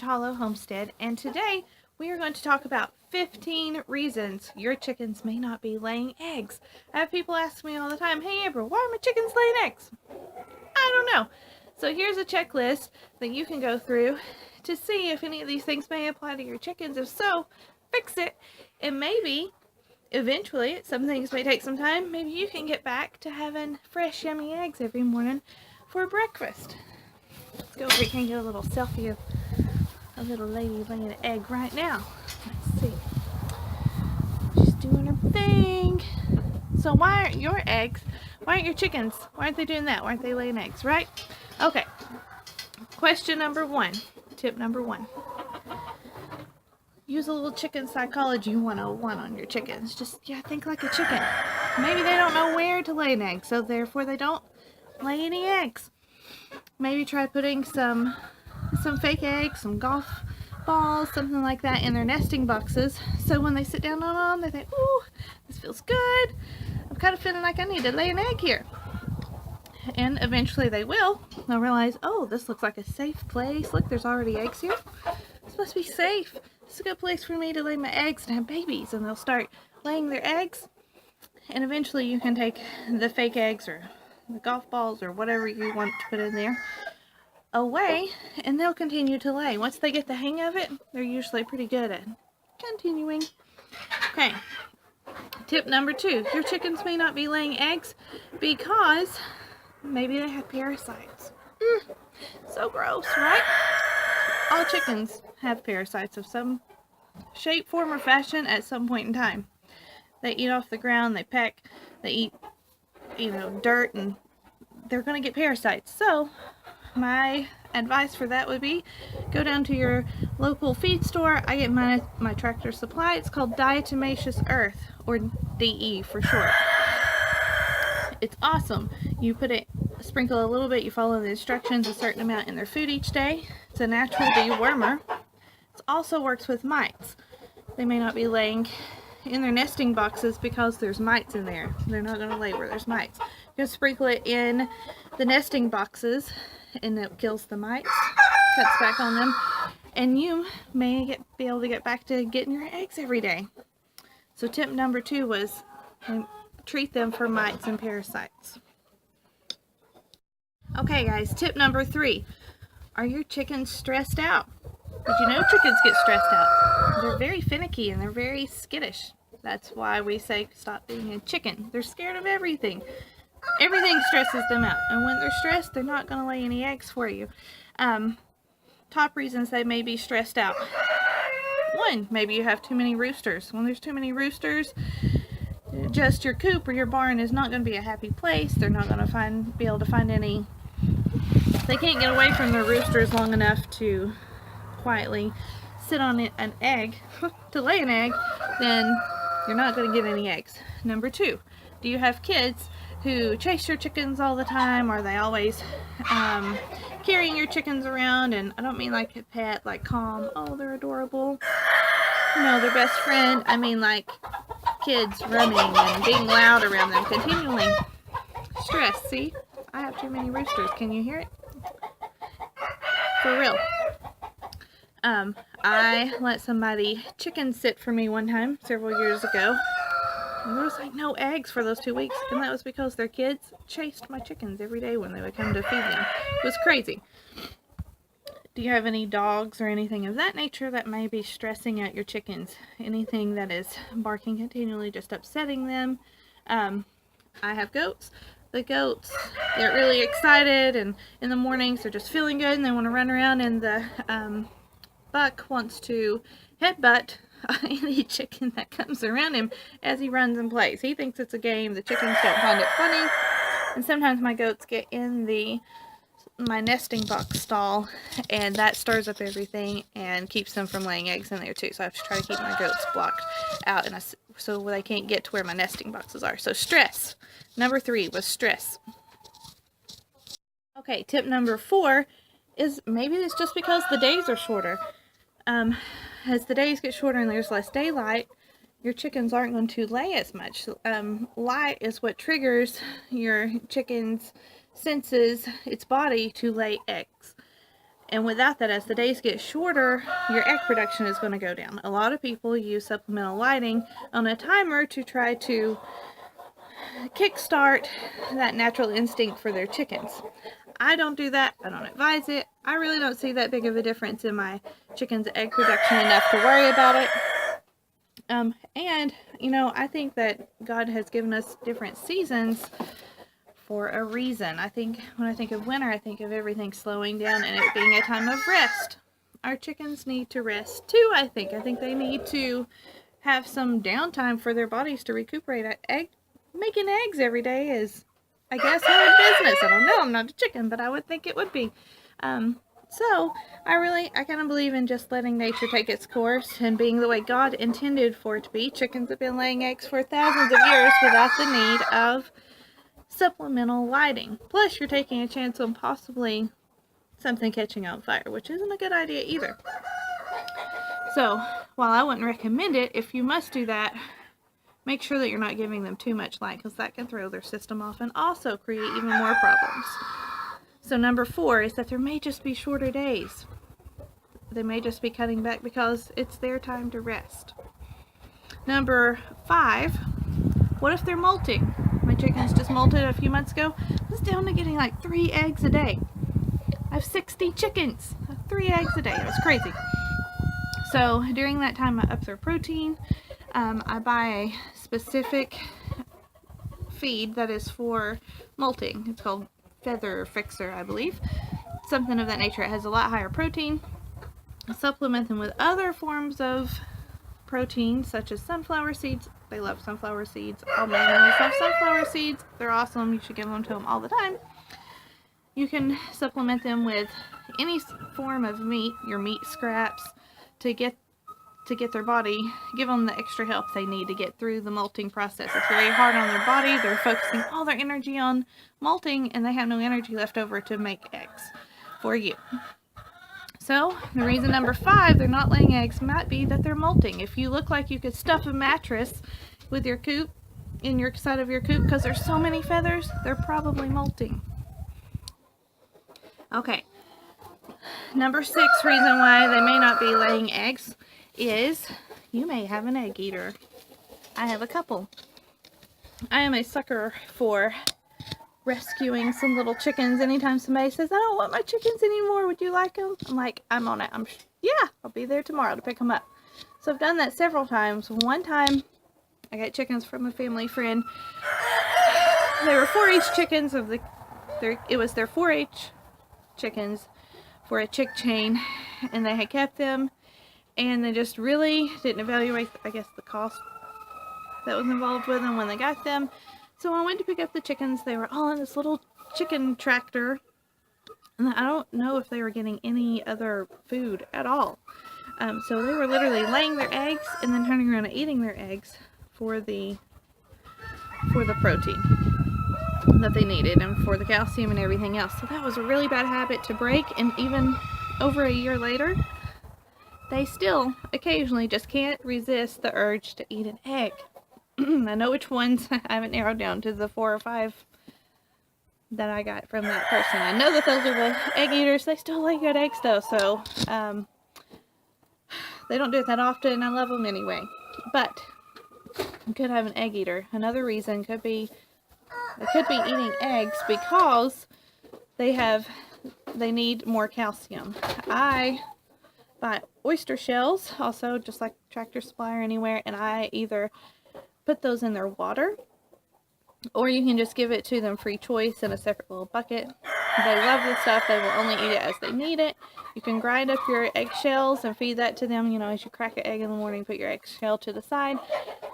Utalo Homestead, and today we are going to talk about 15 reasons your chickens may not be laying eggs. I have people ask me all the time, "Hey April, why are my chickens laying eggs?" I don't know. So here's a checklist that you can go through to see if any of these things may apply to your chickens. If so, fix it, and maybe eventually, some things may take some time, maybe you can get back to having fresh yummy eggs every morning for breakfast. Let's go over here and get a little selfie of a little lady laying an egg right now. Let's see. She's doing her thing. So why aren't your chickens, why aren't they doing that? Why aren't they laying eggs, right? Okay. Question number one. Tip number one. Use a little chicken psychology 101 on your chickens. Just, think like a chicken. Maybe they don't know where to lay an egg, so therefore they don't lay any eggs. Maybe try putting some fake eggs, some golf balls, something like that in their nesting boxes, so when they sit down on them, they think, "Ooh, this feels good. I'm kind of feeling like I need to lay an egg here." And eventually they will. They'll realize, "Oh, this looks like a safe place. Look, there's already eggs here. This must be safe. This is a good place for me to lay my eggs and have babies." And they'll start laying their eggs, and eventually you can take the fake eggs or the golf balls or whatever you want to put in there away, and they'll continue to lay. Once they get the hang of it, they're usually pretty good at continuing. Okay, tip number two. Your chickens may not be laying eggs because maybe they have parasites. So gross, right? All chickens have parasites of some shape, form, or fashion at some point in time. They eat off the ground, they peck, they eat, dirt, and they're going to get parasites. So my advice for that would be go down to your local feed store. I get my Tractor Supply. It's called Diatomaceous Earth, or DE for short. It's awesome. You sprinkle a little bit, you follow the instructions, a certain amount in their food each day. It's a natural dewormer. It also works with mites. They may not be laying in their nesting boxes because there's mites in there. They're not going to lay where there's mites. You can sprinkle it in the nesting boxes and it kills the mites, cuts back on them, and you may be able to get back to getting your eggs every day. So tip number two was treat them for mites and parasites. Okay guys, tip number three. Are your chickens stressed out? Did you know chickens get stressed out? They're very finicky and they're very skittish. That's why we say stop being a chicken. They're scared of everything. Everything stresses them out. And when they're stressed, they're not going to lay any eggs for you. Top reasons they may be stressed out. One, maybe you have too many roosters. When there's too many roosters, just your coop or your barn is not going to be a happy place. They're not going to be able to find any. If they can't get away from the roosters long enough to quietly sit on an egg to lay an egg, then you're not going to get any eggs. Number two, do you have kids who chase your chickens all the time? Are they always carrying your chickens around? And I don't mean like a pet, like calm, oh they're adorable, their best friend. I mean like kids running and being loud around them continually. Stress. See, I have too many roosters. Can you hear it? For real. I let somebody chicken sit for me one time several years ago, and there was like no eggs for those 2 weeks, and that was because their kids chased my chickens every day when they would come to feed them. It was crazy. Do you have any dogs or anything of that nature that may be stressing out your chickens? Anything that is barking continually, just upsetting them? I have goats. The goats, they're really excited, and in the mornings they're just feeling good and they want to run around, and the buck wants to headbutt any chicken that comes around him as he runs and plays. He thinks it's a game. The chickens don't find it funny, and sometimes my goats get in my nesting box stall, and that stirs up everything and keeps them from laying eggs in there too. So I have to try to keep my goats blocked out, so they can't get to where my nesting boxes are. So stress. Number three was stress. Okay, tip number four is maybe it's just because the days are shorter. As the days get shorter and there's less daylight, your chickens aren't going to lay as much. Light is what triggers your chicken's senses, its body, to lay eggs. And without that, as the days get shorter, your egg production is going to go down. A lot of people use supplemental lighting on a timer to try to kickstart that natural instinct for their chickens. I don't do that. I don't advise it. I really don't see that big of a difference in my chickens' egg production enough to worry about it. And, you know, I think that God has given us different seasons for a reason. I think when I think of winter, I think of everything slowing down and it being a time of rest. Our chickens need to rest too, I think. I think they need to have some downtime for their bodies to recuperate. Making eggs every day is, I guess, hard business. I don't know. I'm not a chicken, but I would think it would be. So I kind of believe in just letting nature take its course and being the way God intended for it to be. Chickens have been laying eggs for thousands of years without the need of supplemental lighting. Plus, you're taking a chance on possibly something catching on fire, which isn't a good idea either. So, while I wouldn't recommend it, if you must do that, make sure that you're not giving them too much light, because that can throw their system off and also create even more problems. So number 4 is that there may just be shorter days. They may just be cutting back because it's their time to rest. Number 5, what if they're molting? My chickens just molted a few months ago. I was down to getting like 3 eggs a day. I have 60 chickens. 3 eggs a day. It was crazy. So during that time, I up their protein. I buy a specific feed that is for molting. It's called Feather Fixer, I believe. Something of that nature. It has a lot higher protein. I supplement them with other forms of protein, such as sunflower seeds. They love sunflower seeds. All my animals love sunflower seeds. They're awesome. You should give them to them all the time. You can supplement them with any form of meat, your meat scraps, to get their body, give them the extra help they need to get through the molting process. It's very hard on their body. They're focusing all their energy on molting, and they have no energy left over to make eggs for you. So, the reason number 5, they're not laying eggs, might be that they're molting. If you look like you could stuff a mattress with your coop, in your side of your coop, because there's so many feathers, they're probably molting. Okay. Number 6 reason why they may not be laying eggs is you may have an egg eater. I have a couple. I am a sucker for rescuing some little chickens. Anytime somebody says, I don't want my chickens anymore, would you like them? I'm like, I'm on it. Yeah, I'll be there tomorrow to pick them up. So I've done that several times. One time, I got chickens from a family friend. They were 4-H chickens it was their 4-H chickens for a chick chain, and they had kept them, and they just really didn't evaluate, I guess, the cost that was involved with them when they got them. So when I went to pick up the chickens, they were all in this little chicken tractor, and I don't know if they were getting any other food at all. So they were literally laying their eggs and then turning around and eating their eggs for the protein that they needed and for the calcium and everything else. So that was a really bad habit to break, and even over a year later, they still occasionally just can't resist the urge to eat an egg. I know which ones. I haven't narrowed down to the 4 or 5 that I got from that person. I know that those are the egg eaters. They still lay good eggs though, so they don't do it that often. I love them anyway. But you could have an egg eater. Another reason could be they could be eating eggs because they need more calcium. I buy oyster shells, also just like Tractor Supply or anywhere, and I either put those in their water, or you can just give it to them free choice in a separate little bucket. They love this stuff. They will only eat it as they need it. You can grind up your eggshells and feed that to them. You know, as you crack an egg in the morning, put your eggshell to the side,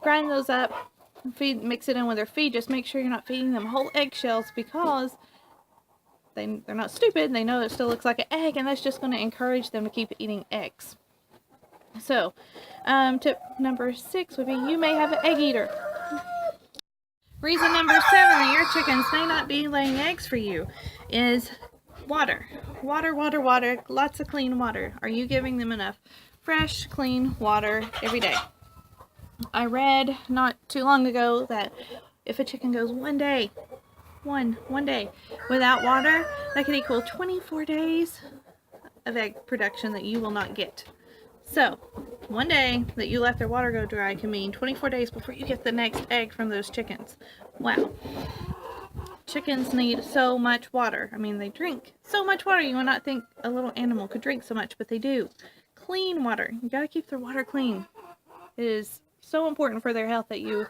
grind those up, mix it in with their feed. Just make sure you're not feeding them whole eggshells, because they're not stupid. They know it still looks like an egg, and that's just going to encourage them to keep eating eggs. So, tip number 6 would be you may have an egg eater. Reason number 7 that your chickens may not be laying eggs for you is water. Water, water, water. Lots of clean water. Are you giving them enough fresh, clean water every day? I read not too long ago that if a chicken goes one day without water, that could equal 24 days of egg production that you will not get. So, one day that you let their water go dry can mean 24 days before you get the next egg from those chickens. Wow. Chickens need so much water. I mean, they drink so much water. You would not think a little animal could drink so much, but they do. Clean water. You gotta keep their water clean. It is so important for their health that you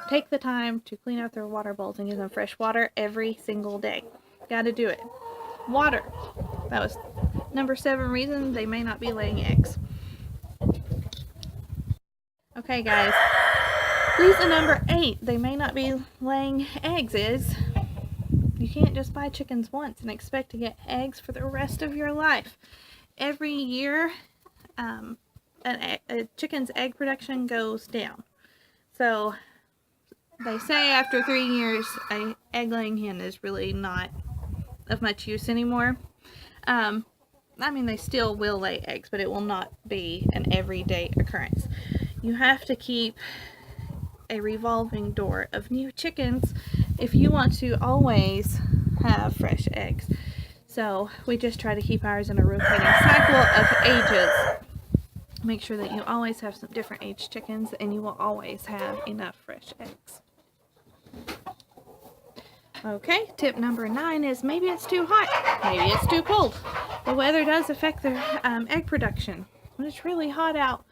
take the time to clean out their water bowls and give them fresh water every single day. Gotta do it. Water. That was number 7 reason they may not be laying eggs. Okay, guys. Reason number 8 they may not be laying eggs is you can't just buy chickens once and expect to get eggs for the rest of your life. Every year, a chicken's egg production goes down. So they say after 3 years, an egg-laying hen is really not of much use anymore. I mean, they still will lay eggs, but it will not be an everyday occurrence. You have to keep a revolving door of new chickens if you want to always have fresh eggs. So we just try to keep ours in a rotating cycle of ages. Make sure that you always have some different age chickens, and you will always have enough fresh eggs. Okay, tip number 9 is maybe it's too hot, maybe it's too cold. The weather does affect their egg production. When it's really hot out,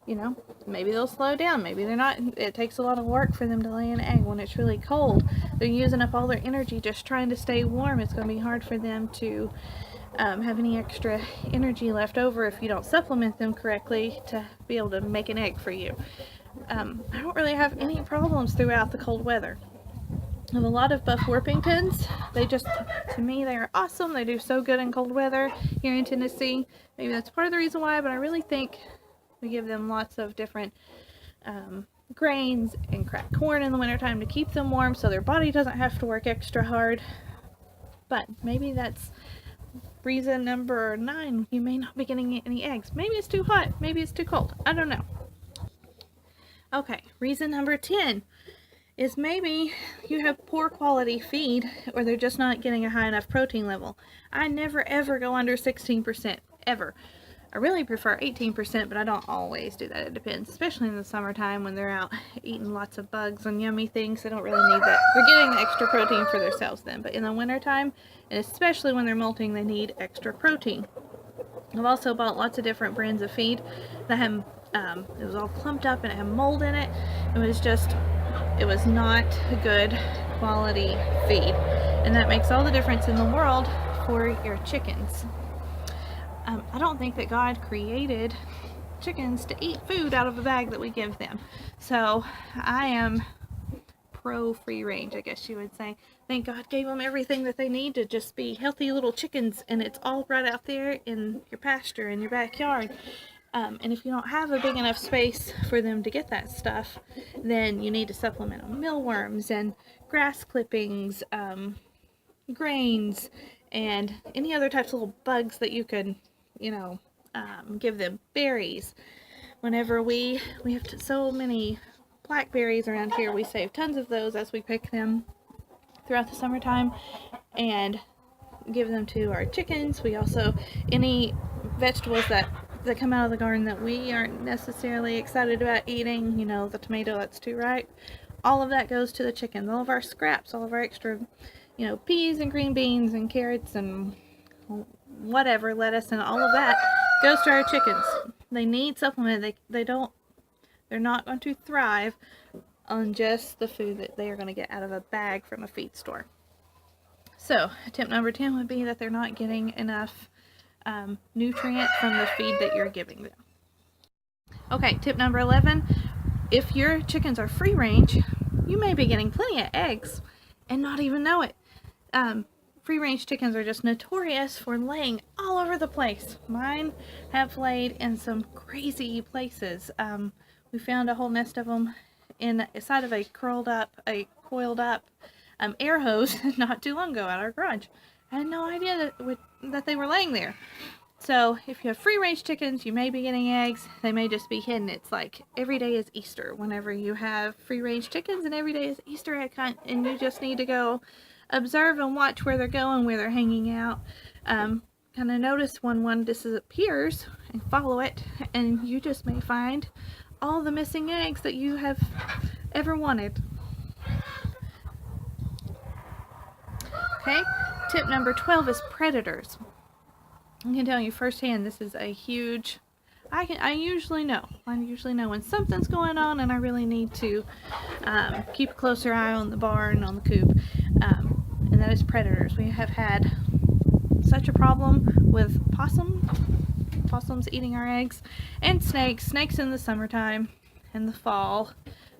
you know, maybe they'll slow down, maybe they're not. It takes a lot of work for them to lay an egg. When it's really cold, they're using up all their energy just trying to stay warm. It's going to be hard for them to have any extra energy left over if you don't supplement them correctly to be able to make an egg for you. I don't really have any problems throughout the cold weather. I have a lot of Buff Orpingtons. They just, to me, they are awesome. They do so good in cold weather here in Tennessee. Maybe that's part of the reason why, but I really think we give them lots of different grains and cracked corn in the wintertime to keep them warm so their body doesn't have to work extra hard. But maybe that's reason number 9. You may not be getting any eggs. Maybe it's too hot. Maybe it's too cold. I don't know. Okay, reason number 10 is maybe you have poor quality feed, or they're just not getting a high enough protein level. I never ever go under 16%, ever. I really prefer 18%, but I don't always do that. It depends, especially in the summertime when they're out eating lots of bugs and yummy things. They don't really need that. They're getting the extra protein for themselves then, but in the wintertime, and especially when they're molting, they need extra protein. I've also bought lots of different brands of feed that have, it was all clumped up and it had mold in it. It was not a good quality feed, and that makes all the difference in the world for your chickens. I don't think that God created chickens to eat food out of a bag that we give them. So I am pro free range, I guess you would say. I think God gave them everything that they need to just be healthy little chickens, and it's all right out there in your pasture, in your backyard. And if you don't have a big enough space for them to get that stuff, then you need to supplement them. Mealworms and grass clippings, grains, and any other types of little bugs that you could, give them. Berries. Whenever we have so many blackberries around here, we save tons of those as we pick them throughout the summertime and give them to our chickens. We also, any vegetables that come out of the garden that we aren't necessarily excited about eating, the tomato that's too ripe, all of that goes to the chickens. All of our scraps, all of our extra, peas and green beans and carrots and whatever, lettuce and all of that goes to our chickens. They need supplement. They're not going to thrive on just the food that they are going to get out of a bag from a feed store. So tip number 10 would be that they're not getting enough nutrients from the feed that you're giving them. Okay, tip number 11, if your chickens are free range, you may be getting plenty of eggs and not even know it. Free range chickens are just notorious for laying all over the place. Mine have laid in some crazy places. We found a whole nest of them inside of a coiled up air hose not too long ago at our garage. I had no idea that they were laying there. So if you have free range chickens, you may be getting eggs. They may just be hidden. It's like every day is Easter whenever you have free range chickens, and every day is Easter egg hunt, and you just need to go observe and watch where they're going, where they're hanging out. Kind of notice when one disappears and follow it, and you just may find all the missing eggs that you have ever wanted. Okay, tip number 12 is predators. I can tell you firsthand, this is a huge, I usually know when something's going on and I really need to keep a closer eye on the barn, on the coop, and that is predators. We have had such a problem with possums eating our eggs, and snakes in the summertime and the fall,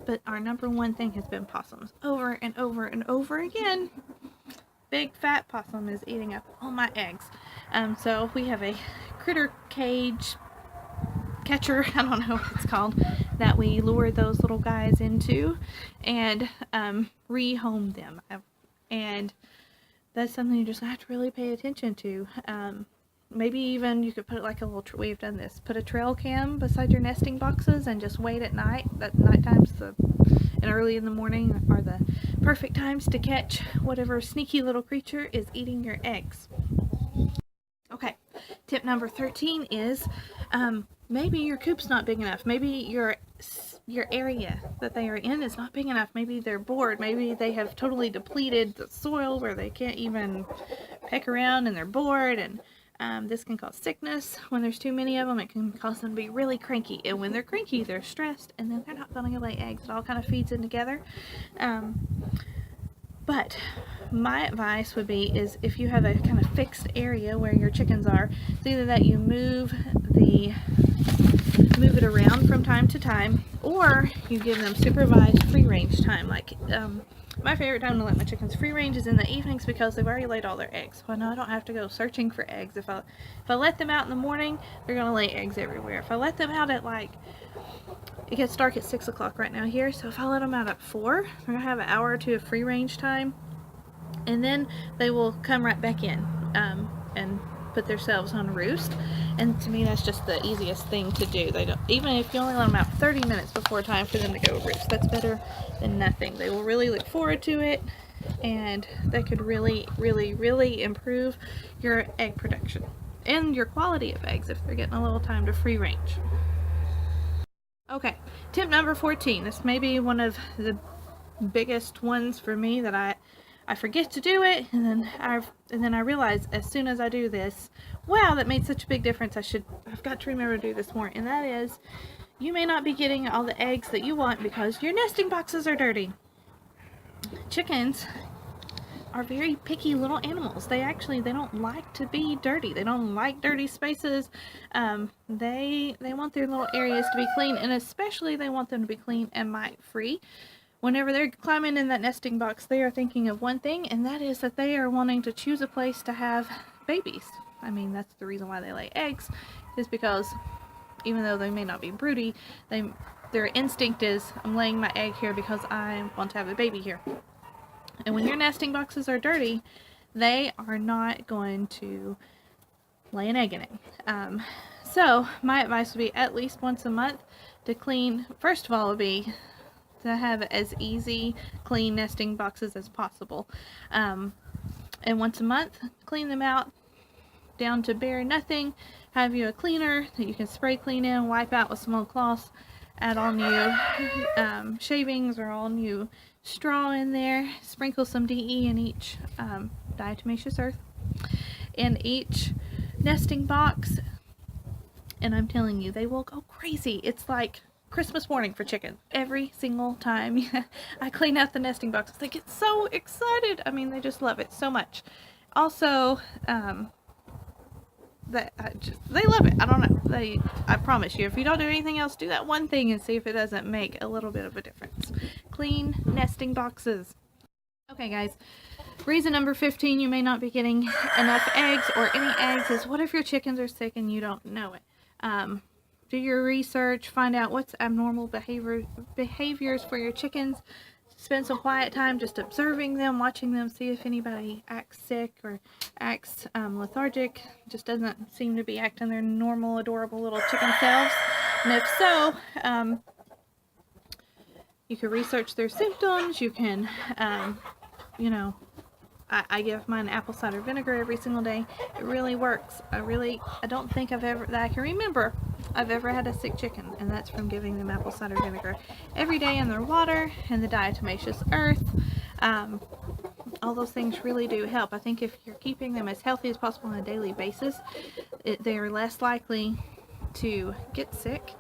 but our number one thing has been possums. Over and over and over again, big fat possum is eating up all my eggs. So we have a critter cage catcher, I don't know what it's called, that we lure those little guys into and rehome them. And that's something you just have to really pay attention to. Maybe even you could put it like a little, we've done this, put a trail cam beside your nesting boxes and just wait at night. That night times and early in the morning are the perfect times to catch whatever sneaky little creature is eating your eggs. Okay, tip number 13 is maybe your coop's not big enough. Maybe your area that they are in is not big enough. Maybe they're bored. Maybe they have totally depleted the soil where they can't even peck around and they're bored, and this can cause sickness. When there's too many of them, it can cause them to be really cranky, and when they're cranky, they're stressed, and then they're not going to lay eggs. It all kind of feeds in together. But my advice would be is if you have a kind of fixed area where your chickens are, it's either that you move it around from time to time, or you give them supervised free range time. Like my favorite time to let my chickens free range is in the evenings because they've already laid all their eggs. Well, no, I don't have to go searching for eggs. If I let them out in the morning, they're gonna lay eggs everywhere. If I let them out at it gets dark at 6 o'clock right now here, so if I let them out at 4, they're gonna have an hour or two of free range time, and then they will come right back in and put themselves on roost. And to me, that's just the easiest thing to do. They don't, even if you only let them out 30 minutes before time for them to go roost, that's better than nothing. They will really look forward to it, and that could really, really, really improve your egg production and your quality of eggs if they're getting a little time to free range. Okay, tip number 14. This may be one of the biggest ones for me that I forget to do it, and then I realize as soon as I do this, wow, that made such a big difference. I've got to remember to do this more, and that is, you may not be getting all the eggs that you want because your nesting boxes are dirty. Chickens are very picky little animals. They don't like to be dirty. They don't like dirty spaces. They want their little areas to be clean, and especially they want them to be clean and mite free. Whenever they're climbing in that nesting box, they are thinking of one thing, and that is that they are wanting to choose a place to have babies. I mean, that's the reason why they lay eggs, is because even though they may not be broody, their instinct is, I'm laying my egg here because I want to have a baby here. And when your nesting boxes are dirty, they are not going to lay an egg in it. So my advice would be at least once a month to clean. First of all, would be to have as easy clean nesting boxes as possible. And once a month, clean them out down to bare nothing. Have you a cleaner that you can spray clean in, wipe out with some old cloths, add all new shavings or all new straw in there, sprinkle some DE in each diatomaceous earth in each nesting box, and I'm telling you, they will go crazy. It's like Christmas morning for chickens. Every single time I clean out the nesting boxes, they get so excited. I mean, they just love it so much. Also, they love it. I don't know. I promise you, if you don't do anything else, do that one thing and see if it doesn't make a little bit of a difference. Clean nesting boxes. Okay, guys. Reason number 15 you may not be getting enough eggs or any eggs is, what if your chickens are sick and you don't know it? Do your research, find out what's abnormal behaviors for your chickens. Spend some quiet time just observing them, watching them, see if anybody acts sick or acts lethargic, just doesn't seem to be acting their normal, adorable little chicken selves. And if so, you can research their symptoms. You can, I give mine apple cider vinegar every single day. It really works. I don't think that I can remember I've ever had a sick chicken, and that's from giving them apple cider vinegar every day in their water and the diatomaceous earth. All those things really do help. I think if you're keeping them as healthy as possible on a daily basis, they are less likely to get sick.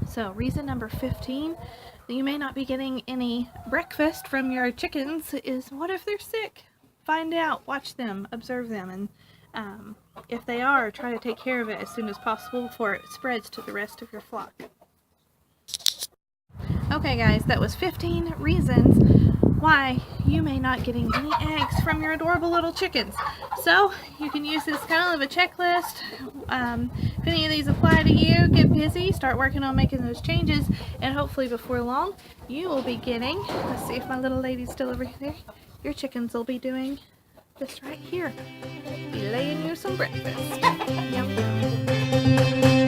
So reason number 15 that you may not be getting any breakfast from your chickens is, what if they're sick? Find out, watch them, observe them, and if they are, try to take care of it as soon as possible before it spreads to the rest of your flock. Okay guys, that was 15 reasons why you may not getting any eggs from your adorable little chickens. So you can use this kind of a checklist. If any of these apply to you, get busy, start working on making those changes, and hopefully before long you will be getting, let's see if my little lady's still over there, your chickens will be doing this right here, be laying you some breakfast. Yum.